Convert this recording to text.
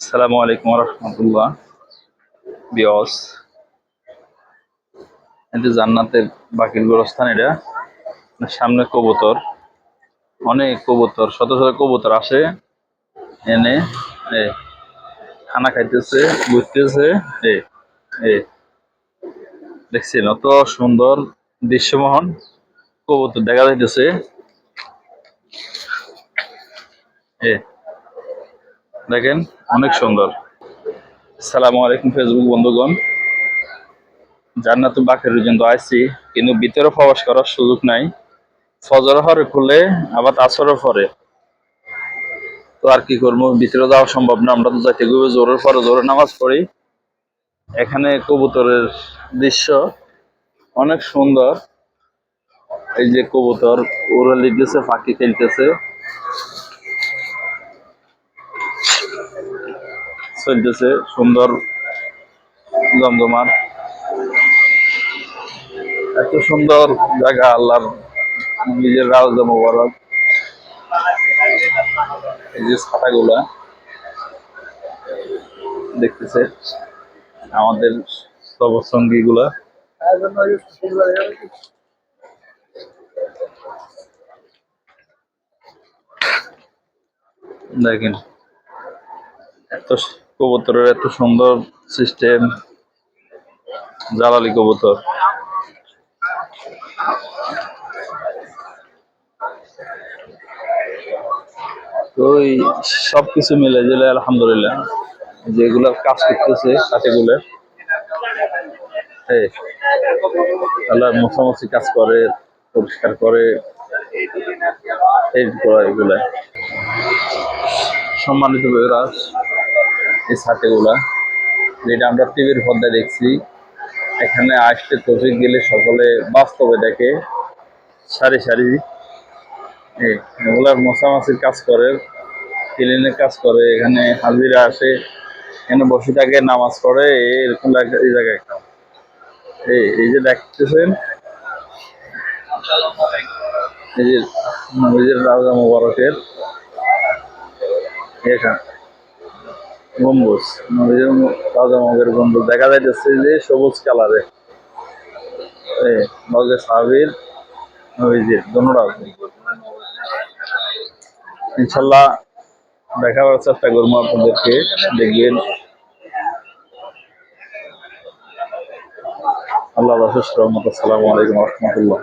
আসসালামু আলাইকুম রহমতুল্লাহ। বিয়স এটা জান্নাতের বাকির গোরস্থান। এটা সামনে কবুতর, অনেক কবুতর, শত শত কবুতর আসে এনে এ খানা খাইতেছে, ঘুরতেছে। এ এ দেখছেন অত সুন্দর দৃশ্যমোহন কবুতর দেখা যাইতেছে। এ দেখেন অনেক সুন্দর। আসসালামু আলাইকুম ফেসবুক বন্ধুগণ। জান্নাতুল বাকির পর্যন্ত আসছি, কিন্তু ভিতরে প্রবেশ করার সুযোগ নাই। ফজর হরে খুলে আবার আসরের পরে, তো আর কি করবো, ভিতরে যাওয়া সম্ভব না। আমরা তো যাইতে গিয়ে জোরের পরে জোরে নামাজ পড়ি। এখানে কবুতরের দৃশ্য অনেক সুন্দর। এই যে কবুতর উড়ে লিখতেছে, পাখি খেলতেছে, চলতেছে সুন্দর জমজমাট। এত সুন্দর জায়গা আল্লাহর নিজের রাউজা মোবারক। এই যে ছাতাগুলা দেখতেছে আমাদের সবসঙ্গী গুলা। দেখেন এত কবুতরের এত সুন্দর সিস্টেম। জালালি কবুতর, তো এই সবকিছু মিলে জেলে আলহামদুলিল্লাহ যেগুলো কাজ করতেছে সাথেগুলো আল্লাহ মোছামুছি কাজ করে, পরিষ্কার করে, এই করা এগুলা। সম্মানিত বেরাস, এই ছাতেগুলা যেটা আমরা টিভির পর্দায় দেখছি, এখানে আসতে তৌফিক গেলে সকলে বাস্তবে দেখে সারি সারি এগুলার মোছামাছির কাজ করে, ক্লিনের কাজ করে। এখানে হাজিরা আসে, এখানে বসে থাকে, নামাজ পড়ে। এরকম এই জায়গায় একটা এই যে দেখতেছেন, এই যে নবীজির রাজা মুবারকের এখানে গম্বুজ, নবীজির রাজা মুবারকের গম্বুজ দেখা যাইতেছে যে সবুজ কালারে। নজরে সাহাবীর, নবীজির দোনোটা আছে। ইনশাল্লাহ দেখাবার চেষ্টা করবো আপনাদেরকে, দেখবেন। আল্লাহ রাসূল সাল্লাল্লাহু আলাইহি ওয়াসাল্লাম। আসসালামু আলাইকুম ওয়া রাহমাতুল্লাহ।